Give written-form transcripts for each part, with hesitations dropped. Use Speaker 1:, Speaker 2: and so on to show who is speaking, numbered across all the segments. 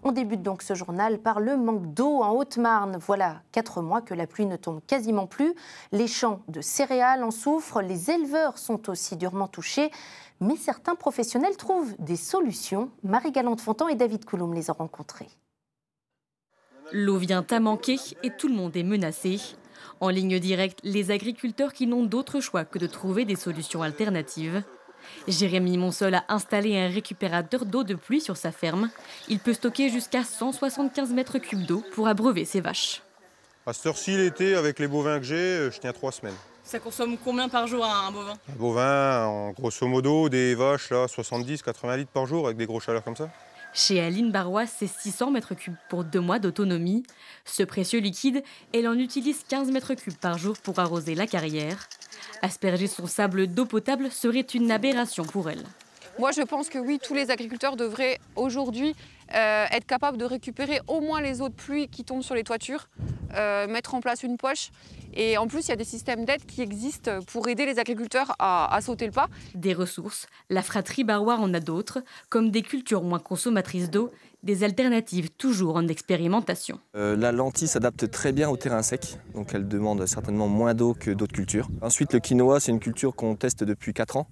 Speaker 1: On débute donc ce journal par le manque d'eau en Haute-Marne. Voilà 4 mois que la pluie ne tombe quasiment plus. Les champs de céréales en souffrent, les éleveurs sont aussi durement touchés. Mais certains professionnels trouvent des solutions. Marie Galante-Fontan et David Coulombe les ont rencontrés.
Speaker 2: L'eau vient à manquer et tout le monde est menacé. En ligne directe, les agriculteurs qui n'ont d'autre choix que de trouver des solutions alternatives. Jérémy Monsol a installé un récupérateur d'eau de pluie sur sa ferme. Il peut stocker jusqu'à 175 mètres cubes d'eau pour abreuver ses vaches.
Speaker 3: À cette heure-ci, l'été, avec les bovins que j'ai, je tiens 3 semaines.
Speaker 2: Ça consomme combien par jour un bovin?
Speaker 3: Un bovin, en grosso modo, des vaches, là, 70-80 litres par jour avec des gros chaleurs comme ça.
Speaker 2: Chez Aline Barrois, c'est 600 mètres cubes pour 2 mois d'autonomie. Ce précieux liquide, elle en utilise 15 mètres cubes par jour pour arroser la carrière. Asperger son sable d'eau potable serait une aberration pour elle.
Speaker 4: Moi, je pense que oui, tous les agriculteurs devraient aujourd'hui être capables de récupérer au moins les eaux de pluie qui tombent sur les toitures, mettre en place une poche. Et en plus, il y a des systèmes d'aide qui existent pour aider les agriculteurs à sauter le pas.
Speaker 2: Des ressources, la fratrie Barrois en a d'autres, comme des cultures moins consommatrices d'eau, des alternatives toujours en expérimentation.
Speaker 5: La lentille s'adapte très bien au terrain sec, donc elle demande certainement moins d'eau que d'autres cultures. Ensuite, le quinoa, c'est une culture qu'on teste depuis 4 ans.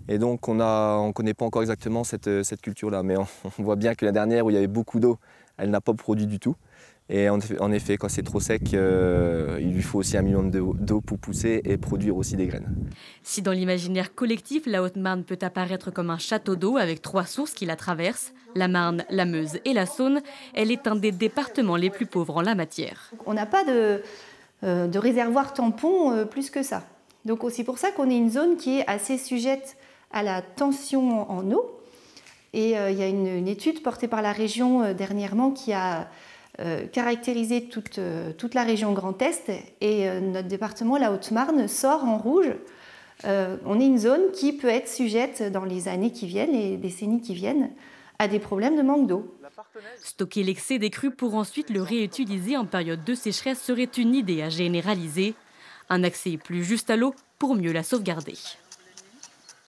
Speaker 5: Et donc on ne connaît pas encore exactement cette culture-là, mais on voit bien que la dernière, où il y avait beaucoup d'eau, elle n'a pas produit du tout. Et en effet, quand c'est trop sec, il lui faut aussi un minimum d'eau pour pousser et produire aussi des graines.
Speaker 2: Si dans l'imaginaire collectif, la Haute-Marne peut apparaître comme un château d'eau avec 3 sources qui la traversent, la Marne, la Meuse et la Saône, elle est un des départements les plus pauvres en la matière.
Speaker 6: On n'a pas de réservoir tampon plus que ça. Donc c'est pour ça qu'on est une zone qui est assez sujette à la tension en eau. Et il y a une étude portée par la région dernièrement qui a caractérisé toute la région Grand Est. Et notre département, la Haute-Marne, sort en rouge. On est une zone qui peut être sujette dans les années qui viennent, les décennies qui viennent, à des problèmes de manque d'eau.
Speaker 2: Stocker l'excès des crues pour ensuite le réutiliser en période de sécheresse serait une idée à généraliser. Un accès plus juste à l'eau pour mieux la sauvegarder.